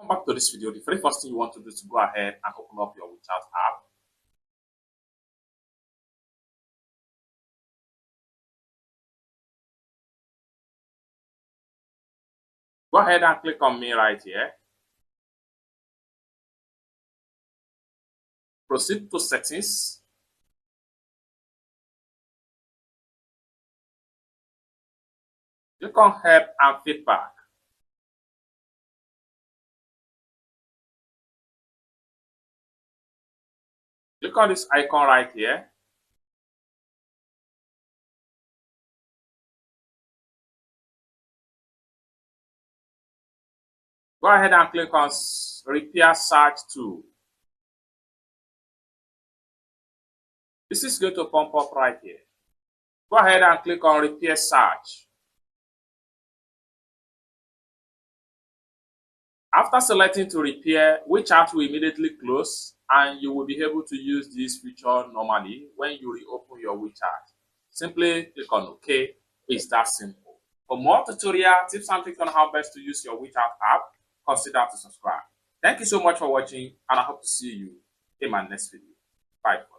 Back to this video, the very first thing you want to do is to go ahead and open up your WeChat app. Go ahead and click on me right here. Proceed to settings. Click on help and feedback. Click on this icon right here. Go ahead and click on repair search tool. This is going to pop up right here. Go ahead and click on repair search. After selecting to repair, WeChat will immediately close and you will be able to use this feature normally when you reopen your WeChat. Simply click on OK. It's that simple. For more tutorial tips and tricks on how best to use your WeChat app, consider to subscribe. Thank you so much for watching and I hope to see you in my next video. Bye.